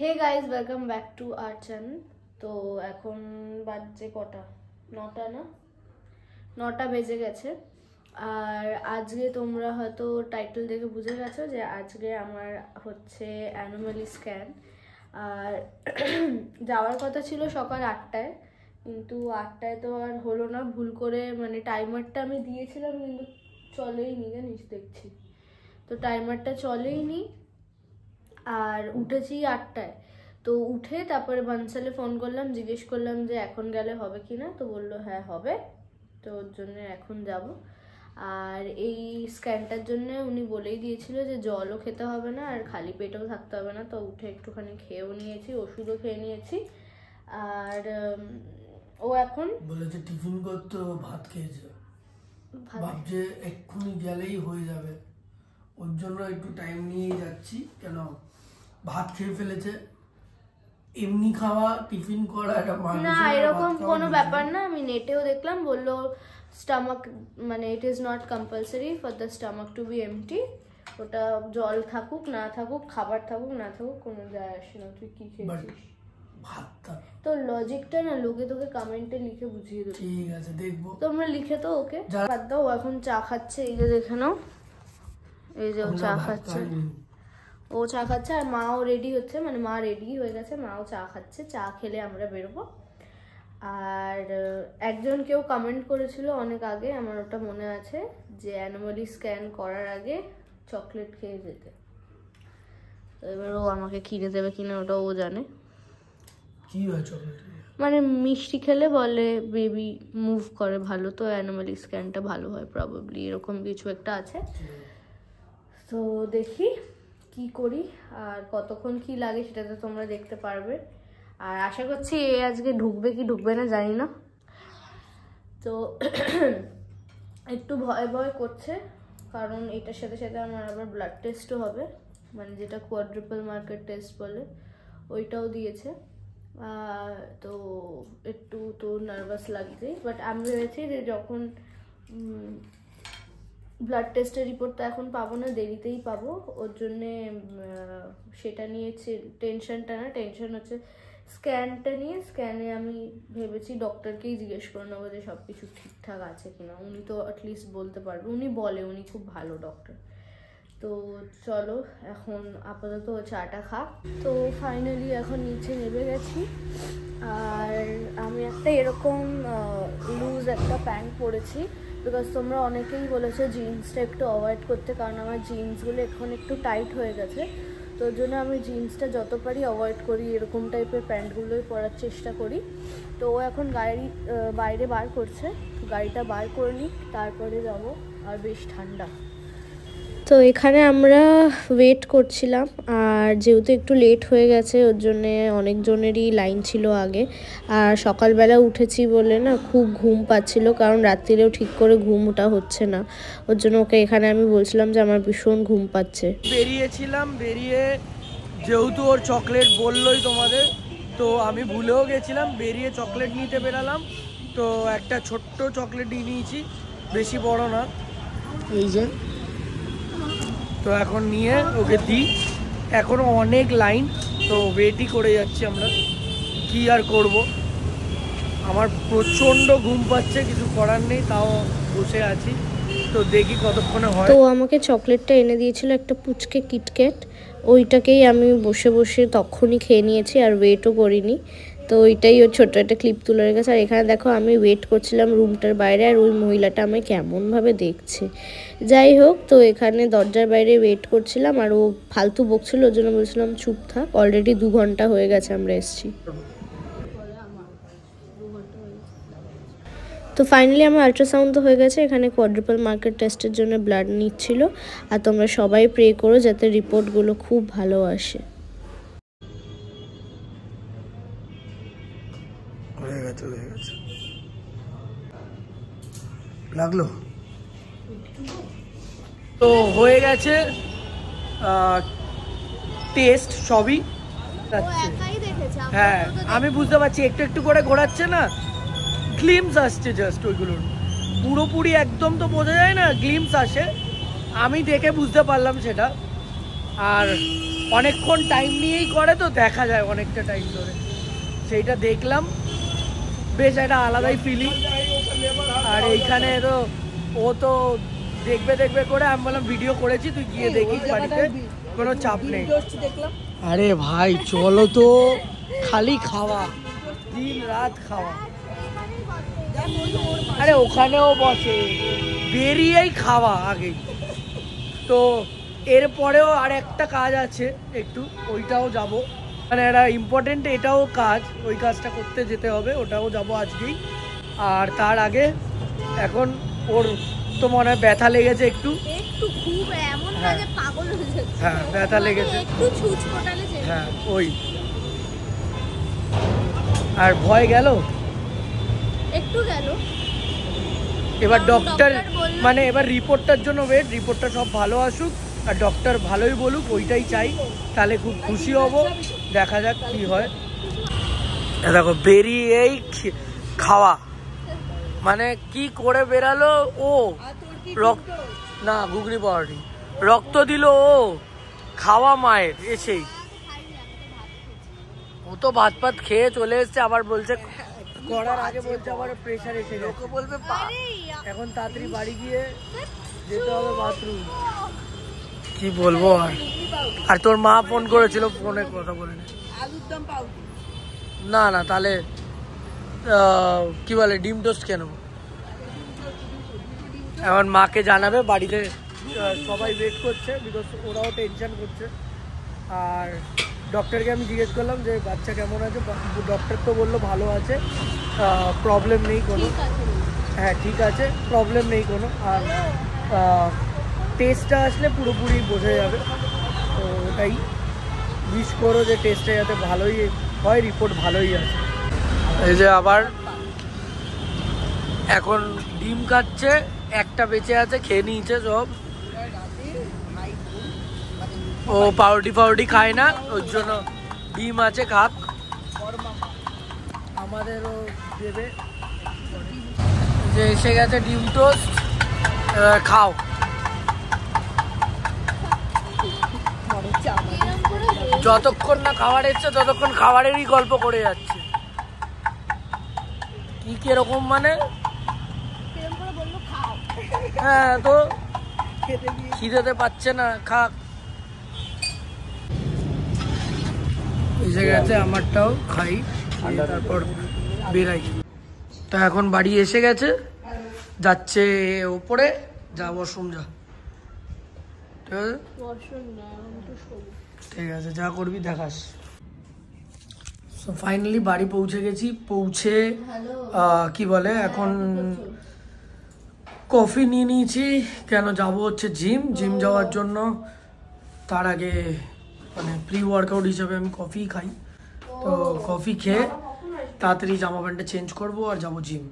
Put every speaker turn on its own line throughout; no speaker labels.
Hey guys, welcome back to our channel. তো এখন বাজছে কটা? 9টা না, 9টা বেজে গেছে। আর আজকে তোমরা হয়তো টাইটেল দেখে বুঝে গেছো যে আজকে আমার হচ্ছে অ্যানোমালি স্ক্যান। আর যাওয়ার কথা ছিল সকাল 8টায়, কিন্তু 8টায় তো আর হলো না। ভুল করে মানে টাইমারটা আমি দিয়েছিলাম কিন্তু চলেই নি, জানিস দেখছি তো টাইমারটা চলেই নি। আর উঠেছি 8টায়। তো উঠে তারপরে বানসালে ফোন করলাম, জিজ্ঞেস করলাম যে এখন গেলে হবে কি না। তো বললো হ্যাঁ হবে, তো ওর জন্য এখন যাব। আর এই স্ক্যানটার জন্য উনি বলেই দিয়েছিল যে জলও খেতে হবে না আর খালি পেটেও থাকতে হবে না। তো উঠে একটুখানি খেয়েও নিয়েছি, ওষুধও খেয়ে নিয়েছি। আর ও এখন
বলেছে টিফিন করতে, ভাত খেয়েছে, ভাবছে এক্ষুনি গেলেই হয়ে যাবে। ওর জন্য একটু টাইম নিয়ে যাচ্ছি, কেন ভাত খেয়ে ফেলেছে। এমনি খাওয়া টিফিন করা এটা
না, এরকম কোনো ব্যাপার না। আমি নেটেও দেখলাম, বললো স্টামাক মানে it is not compulsory for the stomach to be empty. ওটা জল থাকুক না থাকুক, খাবার থাকুক না থাকুক, কোনো যায় আসে না। তুই কি খেয়েছিস?
ভাতটা
তো লজিকটা না লোকে তোকে কমেন্টে লিখে বুঝিয়ে দেবে।
ঠিক আছে, দেখবো।
তোমরা লিখে তো ওকে বাদ দাও। এখন চা খাচ্ছে, এই যে দেখে নাও, এই যে ও চা খাচ্ছে। ও চা খাচ্ছে আর মাও রেডি হচ্ছে, মানে মা রেডি হয়ে গেছে, মাও চা খাচ্ছে। চা খেলে আমরা বেরোবো। আর একজন কেউ কমেন্ট করেছিল অনেক আগে, আমার ওটা মনে আছে, যে অ্যানোমালি স্ক্যান করার আগে চকলেট খেয়ে যেতে। তো এবার ও আমাকে কিনে দেবে কিনা ওটা ও জানে।
কি হয় চকলেট?
মানে মিষ্টি খেলে বলে বেবি মুভ করে ভালো, তো অ্যানোমালি স্ক্যানটা ভালো হয় প্রবাবলি, এরকম কিছু একটা আছে। তো দেখি কি করি আর কতক্ষণ কি লাগে সেটা তো তোমরা দেখতে পারবে। আর আশা করছি এ আজকে ঢুকবে কি ঢুকবে না জানি না। তো একটু ভয় ভয় করছে, কারণ এটার সাথে সাথে আমার আবার ব্লাড টেস্টও হবে, মানে যেটা কোয়াড্রুপল মার্কার টেস্ট বলে, ওইটাও দিয়েছে। তো একটু তো নার্ভাস লাগছে, বাট আমি ভেবেছি যে যখন ব্লাড টেস্টের রিপোর্টটা এখন পাবো না, দেরিতেই পাবো, ওর জন্যে সেটা নিয়ে টেনশনটা না, টেনশন হচ্ছে স্ক্যানটা নিয়ে। স্ক্যানে আমি ভেবেছি ডক্টরকেই জিজ্ঞেস করে নেবো যে সব কিছু ঠিকঠাক আছে কিনা। উনি তো অ্যাটলিস্ট বলতে পারবে, উনি বলে, উনি খুব ভালো ডক্টর। তো চলো এখন আপাতত চাটা খা। তো ফাইনালি এখন নিচে নেমে গেছি। আর আমি একটা এরকম লুজ একটা প্যান্ট পরেছি, বিকজ তোমরা অনেকেই বলেছো জিন্সটা একটু অ্যাভয়েড করতে, কারণ আমার জিন্সগুলো এখন একটু টাইট হয়ে গেছে। তো ওর জন্য আমি জিন্সটা যত পারি অ্যাভয়েড করি, এরকম টাইপের প্যান্টগুলোই পরার চেষ্টা করি। তো ও এখন গাড়ি বাইরে বার করছে, গাড়িটা বার করে নিই তারপরে যাব। আর বেশ ঠান্ডা। তো এখানে আমরা ওয়েট করছিলাম, আর যেহেতু একটু লেট হয়ে গেছে ওর জন্যে অনেকজনেরই লাইন ছিল আগে। আর সকালবেলা উঠেছি বলে না খুব ঘুম পাচ্ছিল, কারণ রাত্রিরেও ঠিক করে ঘুম ওটা হচ্ছে না। ওর জন্য ওকে এখানে আমি বলছিলাম যে আমার ভীষণ ঘুম পাচ্ছে।
বেরিয়েছিলাম, বেরিয়ে যেহেতু ওর চকলেট বললোই তোমাদের, তো আমি ভুলেও গেছিলাম, বেরিয়ে চকলেট নিতে বেরালাম। তো একটা ছোট্ট চকলেট নিয়ে নিয়েছি, বেশি বড় না, এই যে। তো এখন নিয়ে ওকে দিই, এখনো অনেক লাইন, তো ওয়েটই করে যাচ্ছি আমরা, কি আর করব। আমার প্রচণ্ড ঘুম পাচ্ছে, কিছু করার নেই, তাও বসে আছি। তো দেখি কতক্ষণে হয়।
তো আমাকে চকলেটটা এনে দিয়েছিল একটা পুচকে কিটক্যাট, ওইটাকেই আমি বসে বসে তখনই খেয়ে নিয়েছি আর ওয়েটও করিনি। তো ওইটাই ওর ছোট্ট একটা ক্লিপ তুলে রেখেছে। আর এখানে দেখো আমি ওয়েট করছিলাম রুমটার বাইরে, আর ওই মহিলাটা আমায় কেমনভাবে দেখছে। যাই হোক, তো এখানে দরজার বাইরে ওয়েট করছিলাম, আর ও ফালতু বকছিল, ওর জন্য বলছিলাম চুপ থাক, অলরেডি 2 ঘন্টা হয়ে গেছে আমরা এসেছি। তো ফাইনালি আমার আল্ট্রাসাউন্ড তো হয়ে গেছে, এখানে কোয়াড্রুপল মার্কার টেস্টের জন্য ব্লাড নিচ্ছিল। আর তোমরা সবাই প্রে করো যাতে রিপোর্টগুলো খুব ভালো আসে।
লাগলো তো হয়ে গেছে টেস্ট সবই। হ্যাঁ আমি বুঝতে পারছি, একটু একটু করে ঘোরাচ্ছে না, গ্লিমস আসছে জাস্ট, ওইগুলোর পুরোপুরি একদম তো বোঝা যায় না, গ্লিমস আসে, আমি দেখে বুঝতে পারলাম সেটা। আর অনেকক্ষণ টাইম নিয়েই করে, তো দেখা যায় অনেকটা টাইম ধরে। সেইটা দেখলাম, বেশ একটা আলাদাই ফিলিং। আর এইখানে তো ও তো দেখবে করে আমি বললাম ভিডিও করেছি, তুই গিয়ে দেখিস বাড়িতে, কোনো চাপ নেই। আরে ভাই চলো তো, খালি খাওয়া, দিন রাত খাওয়া। আরে ওখানেও বসে, বেরিয়েই খাওয়া আগে। তো এরপরেও আর একটা কাজ আছে একটু, ওইটাও যাব, মানে একটা ইম্পর্টেন্ট এটাও কাজ, ওই কাজটা করতে যেতে হবে, ওটাও যাব আজকেই। আর তার আগে এখন ওর তো মনে হয় ব্যথা লেগেছে একটু,
খুব এমন না যে পাগল হয়ে যাচ্ছে।
হ্যাঁ ব্যথা লেগেছে
একটু ছুঁচকোটালে যে,
হ্যাঁ ওই। আর ভয় গেল
একটু গেল।
এবার ডক্টর মানে এবার রিপোর্টটার জন্য ওয়েট, রিপোর্টটা সব ভালো আসুক আর ডক্টর ভালোই বলুক, ওইটাই চাই, তাহলে খুব খুশি হব। দেখা যাক কি হয়। দেখো বেরিয়েই খাওয়া, মানে কি করে বেরালো ও, রক্ত না ঘুগনি পাউরুটি, রক্ত দিল ও, খাওয়া মায়ের এসেই। ও তো ভাত পাত খেয়ে চলে এসছে, আবার বলছে করার আগে বলছে আবার প্রেশার এসে গেছে, বলবে এখন তাড়াতাড়ি বাড়ি গিয়ে যেতে হবে বাথরুম। কি বলবো আর। আর তোর মা ফোন করেছিল, ফোনে কথা বলে না না, তাহলে কি বলে ডিম টোস্ট কেন, এখন মাকে জানাবে, বাড়িতে সবাই ওয়েট করছে, বিকজ ওরাও টেনশন করছে। আর ডক্টরকে আমি জিজ্ঞেস করলাম যে বাচ্চা কেমন আছে, ডক্টর তো বললো ভালো আছে, প্রবলেম নেই কোনো। হ্যাঁ ঠিক আছে, প্রবলেম নেই কোনো। আর টেস্টটা আসলে পুরোপুরি বোঝা যাবে, তো ওটাই উইশ করো যে টেস্টটা যাতে ভালোই হয়, রিপোর্ট ভালোই আছে। এই যে আবার এখন ডিম খাচ্ছে, একটা বেঁচে আছে, খেয়ে নিয়েছে সব। ও পাউরুটি খায় না, ওর জন্য ডিম আছে, খাক, আমাদেরও দেবে। যে এসে গেছে ডিম টোস্ট, খাও। যতক্ষণ না খাবার এসছে ততক্ষণ খাবারেরই গল্প করে যাচ্ছে। কি কিরকম মানে, হ্যাঁ তো খিদেতে পাচ্ছে না, খাক। এসে গেছে আমারটাও, খাই, তারপর বেরাই। তো এখন বাড়ি এসে গেছে, যাচ্ছে ওপরে, যা ওয়াশরুম যা, ঠিক আছে যা করবি দেখাস। সো ফাইনালি বাড়ি পৌঁছে গেছি, পৌঁছে কি বলে এখন কফি নিয়ে নিয়েছি, কেন যাব হচ্ছে জিম যাওয়ার জন্য। তার আগে মানে প্রি ওয়ার্কআউট হিসাবে আমি কফি খাই, তো কফি খেয়ে তাড়াতাড়ি জামা প্যান্টটা চেঞ্জ করবো আর যাবো জিম।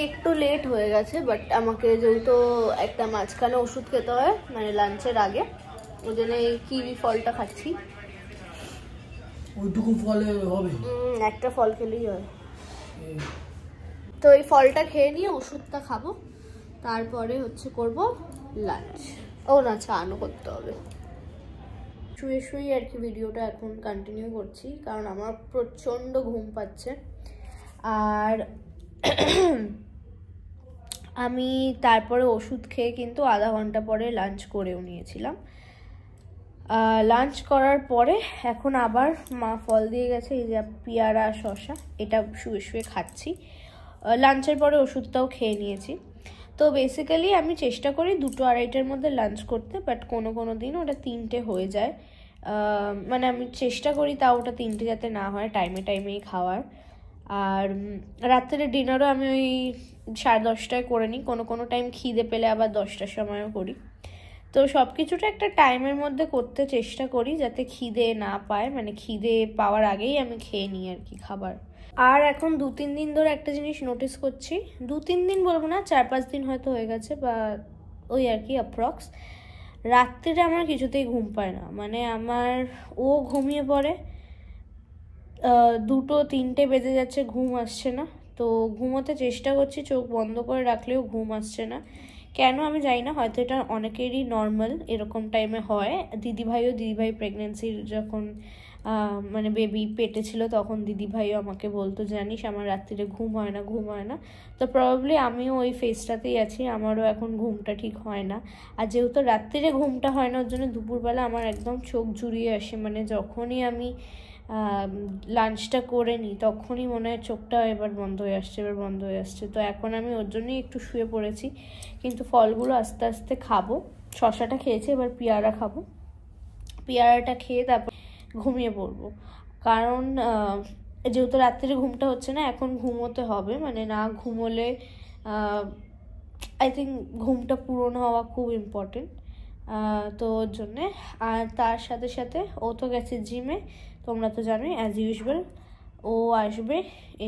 একটু লেট হয়ে গেছে, বাট আমাকে যেহেতু একটা মাঝখানে ওষুধ খেতে হয় মানে লাঞ্চের আগে, ওই জন্য এই কিউই ফলটা খাচ্ছি।
ওইটুকু ফলে হবে,
একটা ফল খেলেই হয়। তো এই ফলটা খেয়ে নিয়ে ওষুধটা খাবো, তারপরে হচ্ছে করব লাঞ্চ। ও না, চানও করতে হবে। শুয়ে আর কি ভিডিওটা এখন কন্টিনিউ করছি, কারণ আমার প্রচণ্ড ঘুম পাচ্ছে। আর আমি তারপরে ওষুধ খেয়ে কিন্তু আধা ঘন্টা পরে লাঞ্চ করেও নিয়েছিলাম। লাঞ্চ করার পরে এখন আবার মা ফল দিয়ে গেছে, এই যে পেয়ারা শসা, এটা শুয়ে খাচ্ছি। লাঞ্চের পরে ওষুধটাও খেয়ে নিয়েছি। তো বেসিক্যালি আমি চেষ্টা করি 2-2:30টার মধ্যে লাঞ্চ করতে, বাট কোনো দিন ওটা 3টে হয়ে যায়। মানে আমি চেষ্টা করি তাও ওটা 3টে যাতে না হয়, টাইমেই খাওয়ার। আর রাত্রে ডিনারও আমি ওই 10:30টায় করে নিই, কোনো টাইম খিদে পেলে আবার 10টার সময়ও করি। তো সব কিছুটা একটা টাইমের মধ্যে করতে চেষ্টা করি, যাতে খিদে না পায়, মানে খিদে পাওয়ার আগেই আমি খেয়ে নিই আর কি খাবার। আর এখন 2-3 দিন ধরে একটা জিনিস নোটিস করছি, 2-3 দিন বলবো না, 4-5 দিন হয়তো হয়ে গেছে, বা ওই আর কি অ্যাপ্রক্স, রাত্রিরে আমার কিছুতেই ঘুম পায় না। মানে আমার ও ঘুমিয়ে পড়ে, 2-3টে বেজে যাচ্ছে, ঘুম আসছে না। তো ঘুমোতে চেষ্টা করছি, চোখ বন্ধ করে রাখলেও ঘুম আসছে না। কেন আমি জানি না, হয়তো এটা অনেকেরই নর্মাল এরকম টাইমে হয়। দিদিভাই প্রেগনেন্সির যখন মানে বেবি পেটে ছিল তখন দিদিভাইও আমাকে বলতো, জানিস আমার রাত্রিরে ঘুম হয় না। তো প্রবাবলি আমিও ওই ফেজটাতেই আছি, আমারও এখন ঘুমটা ঠিক হয় না। আর যেহেতু রাত্রিরে ঘুমটা হয় না, ওর জন্য দুপুরবেলা আমার একদম চোখ জুড়িয়ে আসে, মানে যখনই আমি লাঞ্চটা করে নিই তখনই মনে হয় চোখটা এবার বন্ধ হয়ে আসছে। তো এখন আমি ওর জন্যই একটু শুয়ে পড়েছি, কিন্তু ফলগুলো আস্তে আস্তে খাবো। শশাটা খেয়েছি, এবার পেয়ারা খাবো, পেয়ারাটা খেয়ে তারপর ঘুমিয়ে পড়বো। কারণ যেহেতু রাত্রে ঘুমটা হচ্ছে না, এখন ঘুমোতে হবে, মানে না ঘুমোলে আই থিঙ্ক ঘুমটা পূরণ হওয়া খুব ইম্পর্টেন্ট। তো ওর জন্যে। আর তার সাথে সাথে ও তো গেছে জিমে, তোমরা তো জানোই অ্যাজ ইউজুয়াল ও আসবে,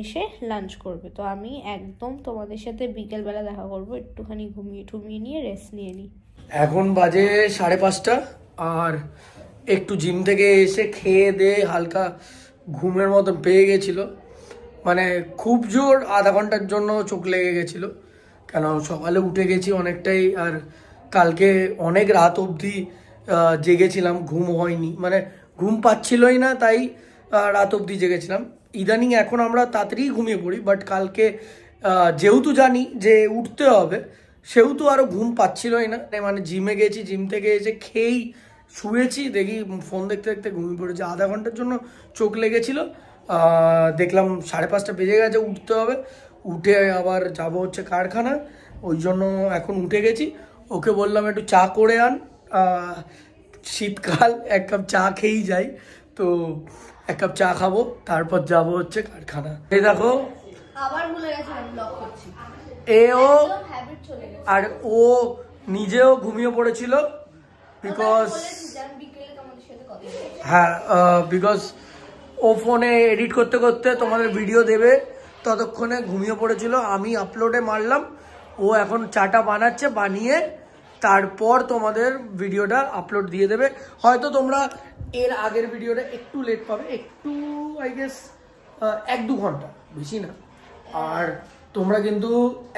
এসে লাঞ্চ করবে। তো আমি একদম তোমাদের সাথে বিকেলবেলা দেখা করবো, একটুখানি ঘুমিয়ে নিয়ে রেস্ট নিয়ে নিই।
এখন বাজে 5:30, আর একটু জিম থেকে এসে খেয়ে দিয়ে হালকা ঘুমের মতন পেয়ে গেছিলো, মানে খুব জোর আধা ঘন্টার জন্য চোখ লেগে গেছিলো, কেন সকালে উঠে গেছি অনেকটাই, আর কালকে অনেক রাত অবধি জেগেছিলাম, ঘুম হয়নি, মানে ঘুম পাচ্ছিলই না, তাই রাত অবধি জেগেছিলাম। ইদানিং এখন আমরা তাড়াতাড়ি ঘুমিয়ে পড়ি, বাট কালকে যেহেতু জানি যে উঠতে হবে সেহেতু আরও ঘুম পাচ্ছিলই না, মানে জিমে গেছি, জিম থেকে এসে খেয়েই শুয়েছি, দেখি ফোন দেখতে দেখতে ঘুমিয়ে পড়েছি। আধা ঘন্টার জন্য চোখ লেগেছিল, দেখলাম 5:30 বেজে গেছে, উঠতে হবে, উঠে আবার যাব হচ্ছে কারখানা, ওই জন্য এখন উঠে গেছি। ওকে বললাম একটু চা করে আন, শীতকাল, 1 কাপ চা খেয়েই যাই, তো 1 কাপ চা খাবো, তারপর যাব হচ্ছে কারখানা। এই দেখো
আবার ভুলে গেছিলাম ব্লগ করছি,
আর ও নিজেও ঘুমিয়ে পড়েছিল, বিকজ বিকজ ও ফোনে এডিট করতে করতে তোমাদের ভিডিও দেবে, ততক্ষণে ঘুমিয়ে পড়েছিল। আমি আপলোডে মারলাম, ও এখন চাটা বানাচ্ছে, বানিয়ে তারপর তোমাদের ভিডিওটা আপলোড দিয়ে দেবে। হয়তো তোমরা এর আগের ভিডিওটা একটু লেট পাবে, একটু আই গেস 1-2 ঘন্টা, বেশি না। আর তোমরা কিন্তু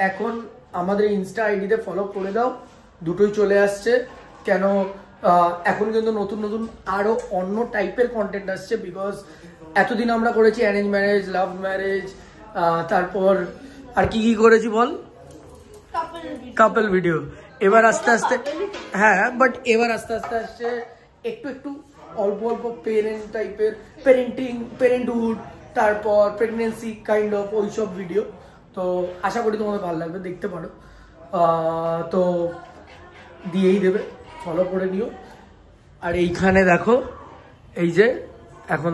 এখন আমাদের ইনস্টা আইডিতে ফলো করে দাও, দুটোই চলে আসছে, কেন এখন কিন্তু নতুন নতুন আরও অন্য টাইপের কন্টেন্ট আসছে, বিকজ এতদিন আমরা করেছি অ্যারেঞ্জ ম্যারেজ, লাভ ম্যারেজ, তারপর আর কি করেছি বল, কাপল ভিডিও। এবার আস্তে আস্তে, হ্যাঁ, বাট এবার আস্তে আস্তে আসছে একটু অল্প পেরেন্ট টাইপের, প্যারেন্টহুড, তারপর প্রেগনেন্সি কাইন্ড অফ ওইসব ভিডিও। তো আশা করি তোমাদের ভালো লাগবে, দেখতে পারো, তো দিয়েই দেবে, ফলো করে নিও। আর এইখানে দেখো, এই যে এখন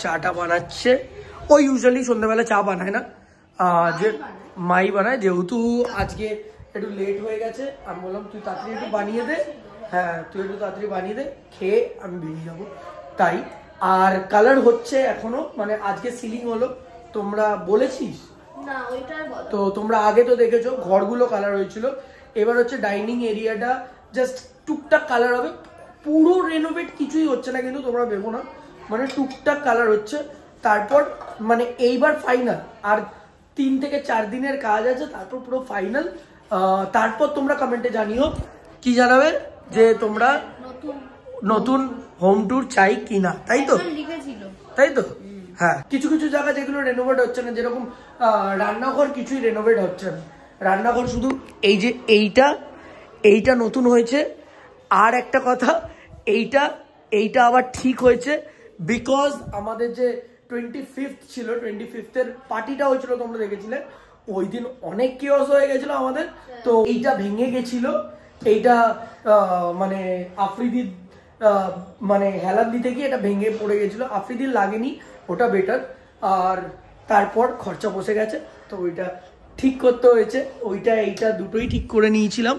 চাটা বানাচ্ছে, ও ইউজুয়ালি সন্ধ্যাবেলা চা বানায় না, যে মাই বানায়, যেহেতু আজকে একটু লেট হয়ে গেছে, আমি বললাম তুই তাড়াতাড়ি একটু বানিয়ে দে, হ্যাঁ তুই একটু তাড়াতাড়ি বানিয়ে দে, খেয়ে আমি বেরিয়ে যাবো, তাই। আর কালার হচ্ছে এখনো, মানে আজকে সিলিং হলো, তোমরা বলেছিস
না,
তো তোমরা আগে তো দেখেছো ঘরগুলো কালার হয়েছিল, এবার হচ্ছে ডাইনিং এরিয়াটা জাস্ট টুকটাক কালার হবে, পুরো রেনোভেট কিছুই হচ্ছে না, কিন্তু তোমরা ভেবো না, মানে টুকটাক কালার হচ্ছে, তারপর মানে এইবার ফাইনাল, আর 3 থেকে 4 দিনের কাজ আছে, তারপর পুরো ফাইনাল। তারপর তোমরা কমেন্টে জানিও, কি জানাবে যে তোমরা নতুন হোম ট্যুর চাই কিনা, তাই তো, তাই তো। হ্যাঁ, কিছু কিছু জায়গা যেগুলো রেনোভেট হচ্ছে না, যেরকম রান্নাঘর কিছুই রেনোভেট হচ্ছে না, রান্নাঘর শুধু এই যে এইটা নতুন হয়েছে। আর একটা কথা, এইটা আবার ঠিক হয়েছে, বিকজ আমাদের যে 25th ছিল, 25th-এর পার্টিটা হয়েছিল, তোমরা দেখেছিলে, ওই দিন অনেক কিওস হয়ে গেছিল আমাদের, তো এইটা ভেঙে গেছিল, এইটা মানে আফ্রিদির মানে হেলান দিতে গিয়ে এটা ভেঙে পড়ে গেছিল, আফ্রিদির লাগেনি, ওটা বেটার। আর তারপর খরচা বসে গেছে, তো ওইটা ঠিক করতে হয়েছে, এইটা দুটোই ঠিক করে নিয়েছিলাম।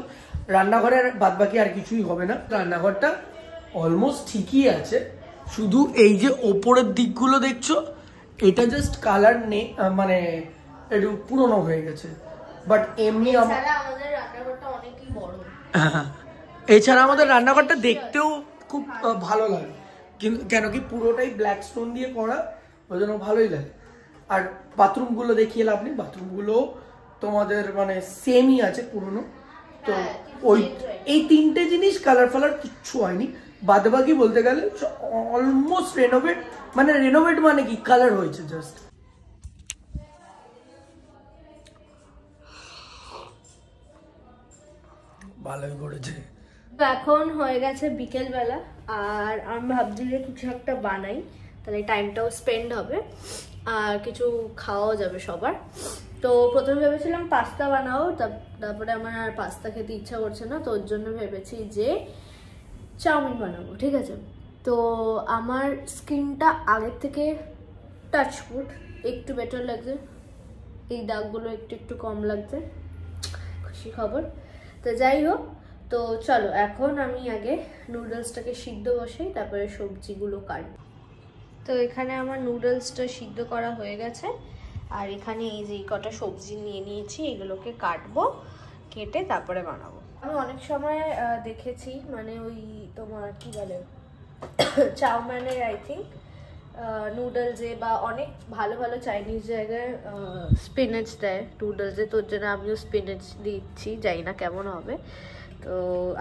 রান্নাঘরের বাদবাকি আর কিছুই হবে না, রান্নাঘরটা অলমোস্ট ঠিকই আছে, শুধু এই যে ওপরের দিকগুলো দেখছো, এটা জাস্ট কালার নেই, মানে একটু পুরনো হয়ে গেছে, বাট এমনি
আমাদের রান্নাঘরটা অনেকই বড়।
হ্যাঁ, এছাড়া আমাদের রান্নাঘরটা দেখতেও খুব ভালো লাগে, কিন্তু কেন কি পুরোটাই ব্ল্যাক স্টোন দিয়ে করা, ওই জন্য ভালোই লাগে। আর বাথরুমগুলো দেখিয়ে লাভ নেই, বাথরুমগুলো তোমাদের মানে সেমই আছে পুরনো, তো ওই এই 3টে জিনিস কালার ফালার কিচ্ছু হয়নি, বাদবাকি বলতে গেলে অলমোস্ট রেনোভেট, মানে রেনোভেট মানে কি কালার হয়েছে জাস্ট। ভালোই করেছে।
এখন হয়ে গেছে বিকেল বেলা, আর আমি ভাবছি যে কিছু একটা বানাই, তাহলে টাইমটাও স্পেন্ড হবে আর কিছু খাওয়াও যাবে সবার। তো প্রথমে ভেবেছিলাম পাস্তা বানাবো, তারপরে আমার আর পাস্তা খেতে ইচ্ছা করছে না, তো ওর জন্য ভেবেছি যে চাউমিন বানাবো। ঠিক আছে, তো আমার স্কিনটা আগের থেকে টাচফুট একটু বেটার লাগছে, এই দাগগুলো একটু একটু কম লাগছে, খুশি খবর। তো যাই হোক, তো চলো এখন আমি আগে নুডলসটাকে সিদ্ধ বসাই, তারপরে সবজিগুলো কাটবো। তো এখানে আমার নুডলসটা সিদ্ধ করা হয়ে গেছে, আর এখানে এই যে কটা সবজি নিয়ে নিয়েছি, এগুলোকে কাটবো, কেটে তারপরে বানাবো। আমি অনেক সময় দেখেছি, মানে ওই তোমার কি বলে চাউমিনের আই থিঙ্ক নুডলসে বা অনেক ভালো ভালো চাইনিজ জায়গায় স্পিনাচ দেয় নুডলসে, তোর জন্য আমিও স্পিনাচ দিচ্ছি, জানি না কেমন হবে। তো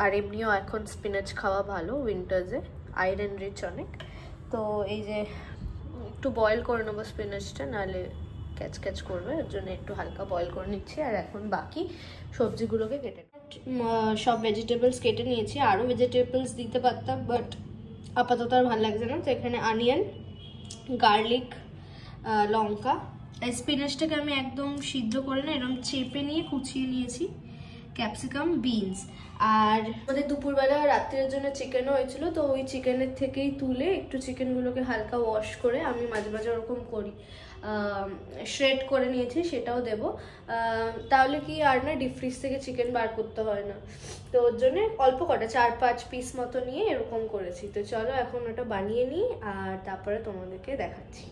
আর এমনিও এখন স্পিনাচ খাওয়া ভালো উইন্টার্সে, আয়রন রিচ অনেক। তো এই যে একটু বয়েল করে নেবো স্পিনাচটা, নাহলে ক্যাচ ক্যাচ করবে, ওর জন্য একটু হালকা বয়েল করে নিচ্ছি। আর এখন বাকি সবজিগুলোকে কেটে সব ভেজিটেবলস কেটে নিয়েছি, আরও ভেজিটেবলস দিতে পারতাম, বাট আপাতত আর ভালো লাগছে না। তো এখানে অনিয়ন, গার্লিক, লঙ্কা, স্পিনাচটাকে আমি একদম সিদ্ধ করে না এরকম চেপে নিয়ে কুচিয়ে নিয়েছি, ক্যাপসিকাম, বিনস। আর আমাদের দুপুরবেলা রাত্রের জন্য চিকেনও হয়েছিল, তো ওই চিকেনের থেকেই তুলে একটু চিকেনগুলোকে হালকা ওয়াশ করে, আমি মাঝে মাঝে ওরকম করি, শ্রেড করে নিয়েছি, সেটাও দেবো। তাহলে কি আর না ডিপ ফ্রিজ থেকে চিকেন বার করতে হয় না, তো ওর জন্য অল্প কটা 4-5 পিস মতো নিয়ে এরকম করেছি। তো চলো এখন ওটা বানিয়ে নিই, আর তারপরে তোমাদেরকে দেখাচ্ছি।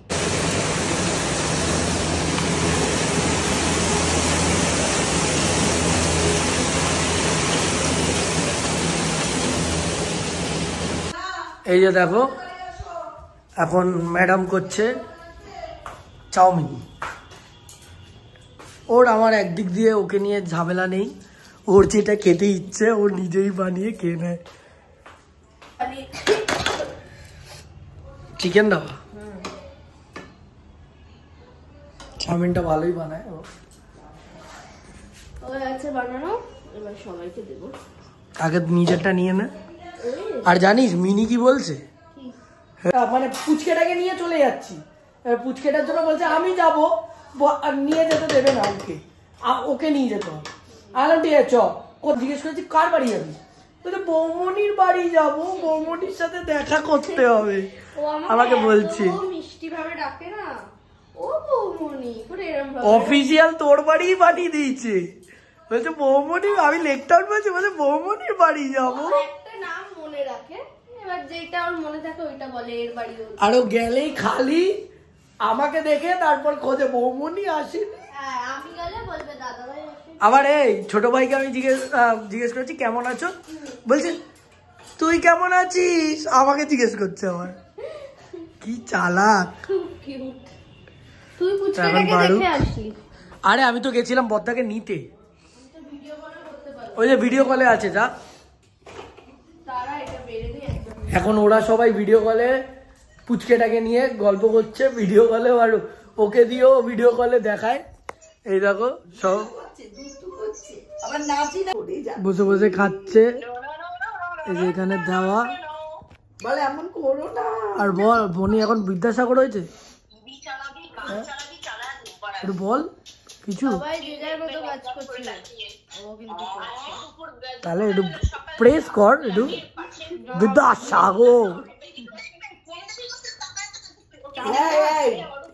এই যে দেখো এখন ম্যাডাম করছে চাউমিন। ওর আমার একদিক দিয়ে ওকে নিয়ে ঝামেলা নেই, ওর যেটা খেতে ইচ্ছে ও নিজেই বানিয়ে খেয়ে নেয়। চিকেন দাবা চাউমিনটা ভালোই বানায় ও।
বানানো এবার সবাইকে দেবো,
আগে নিজেরটা নিয়ে নে। আর জানিস মিনি কি বলছে, মানে পুচকেটাকে নিয়ে চলে যাচ্ছি, পুচকেটার জন্য বলছে আমি যাবো, নিয়ে যেতে দেবে না ওকে, ওকে নিয়ে যেতে হবে। আলাম ঠিক আছে চ, জিজ্ঞেস করেছি কার বাড়ি যাবি, বলছে বৌমনির বাড়ি যাবো, বৌমনির সাথে দেখা করতে হবে। আমাকে বলছে
মিষ্টি ভাবে ডাকে না, ও বৌমনি করে এরকম
অফিসিয়াল তোর বাড়ি পাঠিয়ে দিয়েছে, বলছে বৌমনি, আমি লেকটাউন বলছি, বলছে বৌমনির বাড়ি যাবো,
একটা নাম মনে রাখে, এবার যেটা ওর মনে থাকে ওইটা বলে এর বাড়ি।
আর ও গেলেই খালি আমাকে দেখে তারপর খোঁজে বৌমনি আসেনি,
আমি গেলে বলবে দাদা ভাই আসে।
আবার এই ছোট ভাইকে আমি জিজ্ঞেস করেছি কেমন আছো, বলছে তুই কেমন আছিস, আমাকে জিজ্ঞেস করছে। আমার কি চালাক,
খুব কিউট। তুই পুচকাটাকে দেখে আসলি?
আরে আমি তো গেছিলাম বদ্দাকে নিতে, ওই যে ভিডিও কলে আছে যা। এখন ওরা সবাই ভিডিও কলে পুচকেটাকে নিয়ে গল্প করছে ভিডিও কলে, আর ওকে দিয়েও ভিডিও কলে দেখায়। এই দেখো সব বসে বসে খাচ্ছে, এই যে এখানে দেওয়া। আর বল বনি এখন বিদ্যাসাগর হয়েছে, একটু বল কিছু, তাহলে একটু প্রেস কর, একটু বিদ্যাসাগর।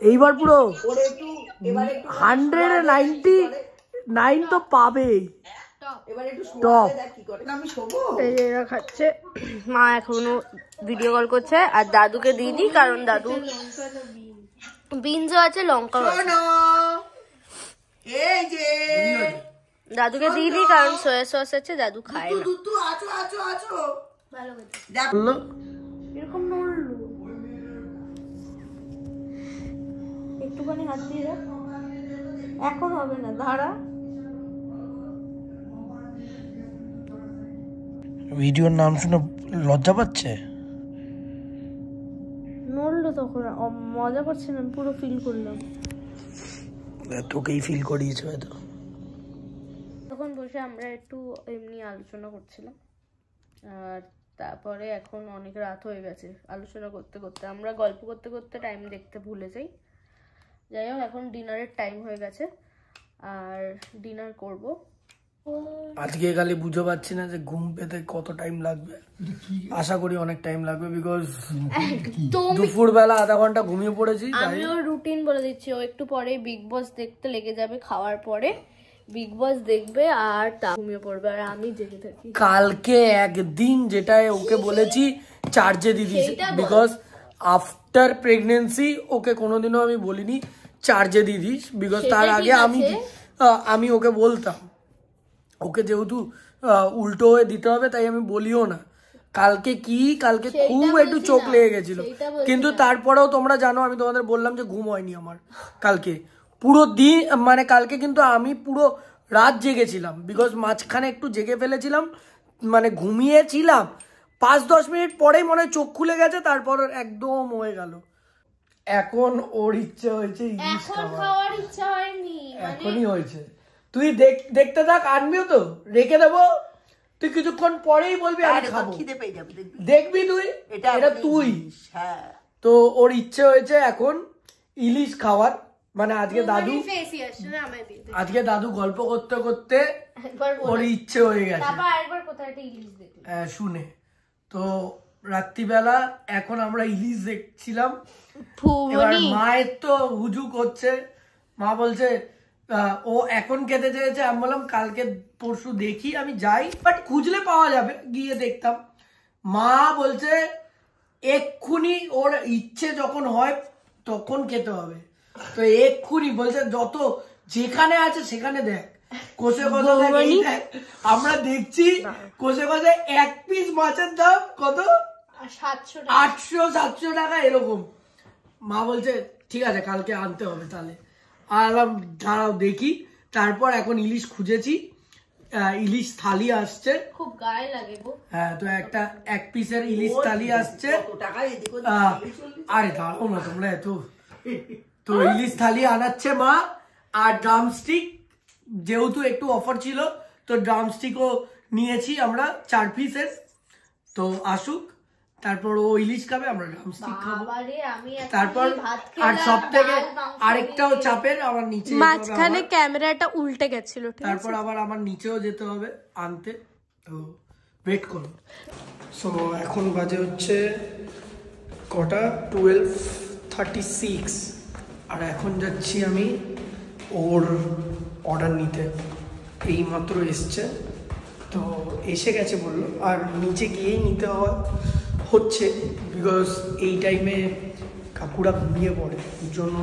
এইবার পুরো 199 তো পাবে টপ।
খাচ্ছে মা, এখনো ভিডিও কল করছে, আর দাদুকে দিয়ে দিই কারণ দাদু বিনসও আছে, লঙ্কা দাদুকে দিয়ে দিই কারণ সয়া সস আছে, দাদু খায় না। এরকম নড়লো, একটুখানি হাত দিয়ে রাখ, এখন হবে না, দাঁড়া।
ভিডিওর নাম শুনে লজ্জা পাচ্ছে?
নড়লো তখন, মজা করছে না, পুরো ফিল করলাম।
তোকেই ফিল করিয়েছে হয়তো।
তখন বসে আমরা একটু এমনি আলোচনা করছিলাম, আর তারপরে এখন অনেক রাত হয়ে গেছে। আলোচনা করতে করতে আমরা গল্প করতে করতে টাইম দেখতে ভুলে যাই। যাই হোক, এখন ডিনারের টাইম হয়ে গেছে আর ডিনার করব।
আজকে খালি বুঝতে পারছি না যে ঘুম পেতে কত টাইম লাগবে। আশা করি অনেক টাইম লাগবে, বিকজ দুপুরবেলা আধা ঘন্টা ঘুমিয়ে পড়েছি।
আমি ওর রুটিন বলে দিচ্ছি, ও একটু পরে বিগ বস দেখতে লেগে যাবে, খাওয়ার পরে বিগ বস দেখবে আর তা ঘুমিয়ে পড়বে, আর আমি জেগে থাকি।
কালকে একদিন যেটা ওকে বলেছি চার্জে দিদি, বিকজ আফটার প্রেগনেন্সি ওকে কোনোদিনও আমি বলিনি চার্জে দিদিস, বিকজ তার আগে আমি ওকে বলতাম, ওকে যেহেতু উল্টো হয়ে দিতে হবে তাই আমি বলিও না। কালকে খুব একটু চোখ লেগে গেছিল, কিন্তু তারপরেও তোমরা জানো আমি তোমাদের বললাম যে ঘুম হয়নি আমার কালকে পুরো দিন, মানে কালকে কিন্তু আমি পুরো রাত জেগেছিলাম, বিকজ মাঝখানে একটু জেগে ফেলেছিলাম, মানে ঘুমিয়েছিলাম 5-10 মিনিট পরেই মনে হয় চোখ খুলে গেছে, তারপর একদম হয়ে গেল। এখন ওর ইচ্ছে হয়েছে ইলিশ খাওয়ার,
ইচ্ছা হয়নি,
এখনই হয়েছে। তুই দেখতে থাক, আনবিও তো, রেখে দেবো, তুই কিছুক্ষণ পরেই বলবি আমি খাবো, দেখবি তুই, এটা তুই। তো ওর ইচ্ছে হয়েছে এখন ইলিশ খাওয়ার, মানে আজকে দাদু গল্প করতে করতে ওর ইচ্ছে হয়ে গেছে শুনে। তো রাত্রিবেলা এখন আমরা ইলিশ দেখছিলাম, এবার মায়ের তো হুজুক হচ্ছে, মা বলছে ও এখন খেতে চেয়েছে, আমি বললাম কালকে পরশু দেখি আমি যাই, বাট খুঁজলে পাওয়া যাবে, গিয়ে দেখতাম। মা বলছে এক্ষুনি ওর ইচ্ছে যখন হয় তখন খেতে হবে, তো এক্ষুনি বলছে যত যেখানে আছে সেখানে দেখ, কষে কষে দেখ। আমরা দেখছি কষে কষে এক পিস মাছের দাম কত, 800-700 টাকা এরকম। মা বলছে ঠিক আছে কালকে আনতে হবে তাহলে, আলাম দাঁড়াও দেখি। তারপর এখন ইলিশ খুঁজেছি, ইলিশ থালি আসছে, খুব গায়ে লাগে গো। হ্যাঁ, তো এক পিসের ইলিশ থালি আসছে। আরে দাঁড়াও না তোমরা, তো ইলিশ থালি আনাচ্ছে মা, আর ড্রামস্টিক, যেহেতু একটু অফার ছিল তো ড্রামস্টিকও নিয়েছি আমরা 4 পিসের। তো আসুক, তারপর ও ইলিশ খাবে, আমরা ড্রামস্টিক খাবো। তারপর আর সব থেকে আরেকটাও চাপের, আমার নিচে মাঝখানে ক্যামেরাটা উল্টে গেছিল, তারপর আবার আমার নিচেও যেতে হবে আনতে, তো ওয়েট করো। সো এখন বাজে হচ্ছে কটা, 12:36, আর এখন যাচ্ছি আমি ওর অর্ডার নিতে, এইমাত্র এসছে, তো এসে গেছে বললো, আর নিচে গিয়েই নিতে হচ্ছে, বিকজ এই টাইমে কাকুরা ঘুমিয়ে পড়ে, ওর জন্য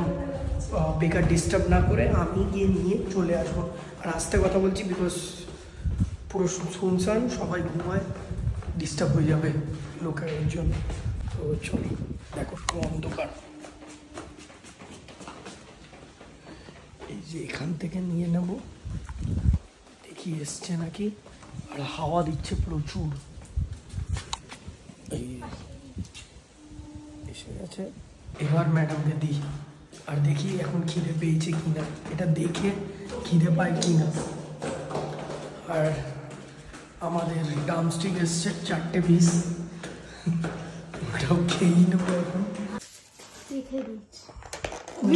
বেকার ডিস্টার্ব না করে আমি গিয়ে নিয়ে চলে আসবো। আর আস্তে কথা বলছি বিকজ পুরো শুনশান, সবাই ঘুমায়, ডিস্টার্ব হয়ে যাবে লোকের জন্য। তো চলো, দেখো সব অন্ধকার, এই যে এখান থেকে নিয়ে নেব, দেখি এসছে নাকি, আর হাওয়া দিচ্ছে প্রচুর, এই এসে গেছে। এবার ম্যাডামকে দিই, আর দেখি এখন খিদে পেয়েছে কিনা, এটা দেখে খিদে পায় কিনা। আর আমাদের ড্রামস্টিক এসছে 4টে পিস, ওটাও খেয়েই নেবো এখন।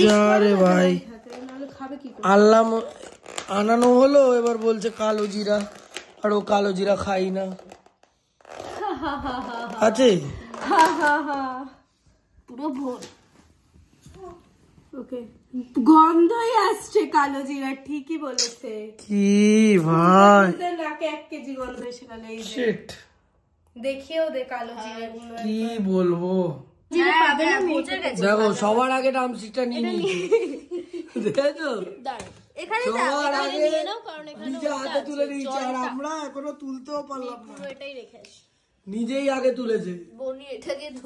যা রে ভাই, আনলাম, আনানো হলো, এবার বলছে কালো জিরা, আর ও কালো জিরা খাই না, আছে পুরো ভোর।
ওকে, গন্ধই আসছে কালো জিরা, ঠিকই বলেছে।
কি ভাই,
নাকে 1 কেজি গন্ধ এসে গেল। এই
শিট,
দেখিও দে কালো জিরা গুলো,
কি বলবো। দেখো সবার আগে ড্রামস্টিকটা নিয়ে নিয়েছি, দেখেছো, সবার আগে নিজে হাতে তুলে নিয়েছে, আর আমরা এখনো তুলতেও পারলাম না, নিজেই আগে তুলেছে।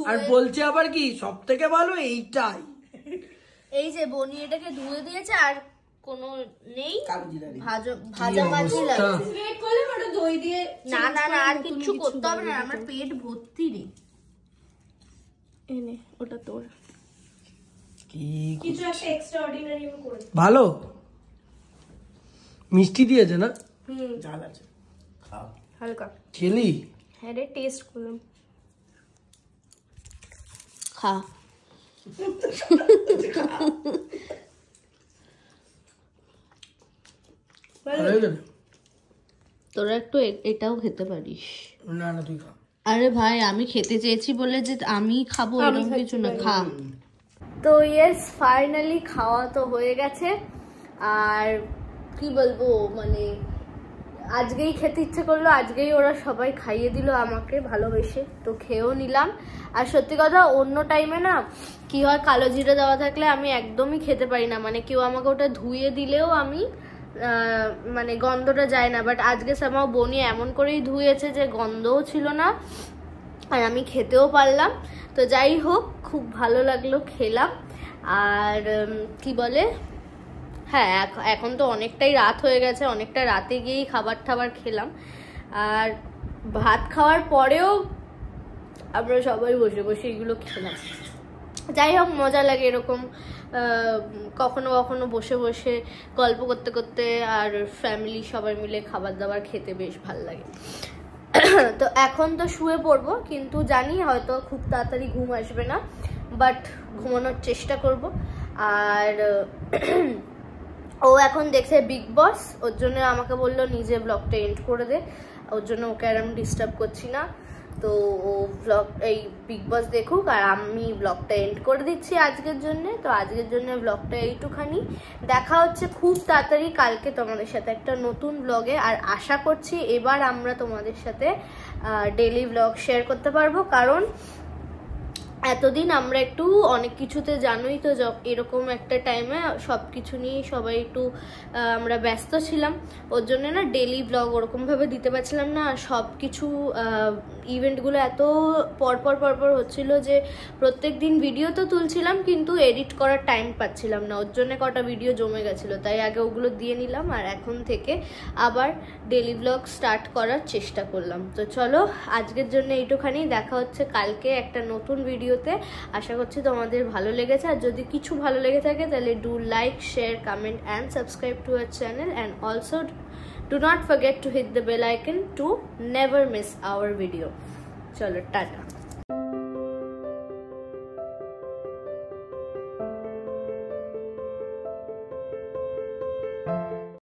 আর বলছে আবার কি সব থেকে ভালো এইটাই,
এই যে বনি এটাকে ধুয়ে দিয়েছে, আর কোনো নেই,
কালো জিরা নেই।
ভাজা মাছই লাগছে।
ওয়েট করলে ওটা দই দিয়ে
না না না আর কিছু করতে হবে না, আমার পেট ভর্তি রে। এনে ওটা তোর
কিছু একটা এক্সট্রা অর্ডিনারি আমি করে
ভালো মিষ্টি দিয়েছে না?
ঝাল আছে
হালকা
খেলি?
হ্যাঁ রে, টেস্ট করলাম। খা। তোরা একটু এটাও খেতে পারিস।
না না তুই খা।
আরে ভাই আমি খেতে চেয়েছি বলে যে আমি খাবো এরকম কিছু না, খা। তো ইয়েস, ফাইনালি খাওয়া তো হয়ে গেছে। আর কি বলবো, মানে আজকেই খেতে ইচ্ছে করলো, আজকেই ওরা সবাই খাইয়ে দিল আমাকে ভালোবেসে, তো খেয়েও নিলাম। আর সত্যি কথা অন্য টাইমে না কি হয়, কালো জিরে দেওয়া থাকলে আমি একদমই খেতে পারি না, মানে কেউ আমাকে ওটা ধুয়ে দিলেও আমি মানে গন্ধটা যায় না। বাট আজকে সামাও বনি এমন করেই ধুয়েছে যে গন্ধও ছিল না, আর আমি খেতেও পারলাম। তো যাই হোক, খুব ভালো লাগলো, খেলাম। আর কি বলে, হ্যাঁ এখন তো অনেকটাই রাত হয়ে গেছে, অনেকটা রাতে গিয়েই খাবার টাবার খেলাম। আর ভাত খাওয়ার পরেও আমরা সবাই বসে বসে এগুলো খেলাম। যাই হোক, মজা লাগে এরকম কখনো কখনো বসে বসে গল্প করতে করতে, আর ফ্যামিলি সবাই মিলে খাবার দাবার খেতে বেশ ভালো লাগে। তো এখন তো শুয়ে পড়বো, কিন্তু জানি হয়তো খুব তাড়াতাড়ি ঘুম আসবে না, বাট ঘুমানোর চেষ্টা করব। আর ও এখন দেখছে বিগ বস, ওর জন্য আমাকে বললো নিজে ব্লগটা এন্ড করে দে, ওর জন্য ওকে আর আমি ডিস্টার্ব করছি না। তো ও ব্লগ এই বিগ বস দেখুক, আর আমি ব্লগটা এন্ড করে দিচ্ছি আজকের জন্য। তো আজকের জন্য ব্লগটা এইটুখানি, দেখা হচ্ছে খুব তাড়াতাড়ি কালকে তোমাদের সাথে একটা নতুন ব্লগে। আর আশা করছি এবার আমরা তোমাদের সাথে ডেইলি ব্লগ শেয়ার করতে পারবো, কারণ এতদিন আমরা একটু অনেক কিছুতে জানোই তো, এরকম একটা টাইমে সব কিছু নিয়ে সবাই একটু আমরা ব্যস্ত ছিলাম, ওর জন্য না ডেলি ব্লগ ওরকমভাবে দিতে পারছিলাম না। আর সব কিছু ইভেন্টগুলো এত পরপর হচ্ছিল যে প্রত্যেক দিন ভিডিও তো তুলছিলাম, কিন্তু এডিট করার টাইম পাচ্ছিলাম না, ওর জন্য কটা ভিডিও জমে গেছিলো, তাই আগে ওগুলো দিয়ে নিলাম। আর এখন থেকে আবার ডেলি ব্লগ স্টার্ট করার চেষ্টা করলাম। তো চলো আজকের জন্য এইটুখানি, দেখা হচ্ছে কালকে একটা নতুন ভিডিওতে। আশা করছি তোমাদের ভালো লেগেছে, আর যদি কিছু ভালো লেগে থাকে তাহলে do like, share, comment and subscribe to our channel, and also do not forget to hit the bell icon to never miss our video. Chalo, tata.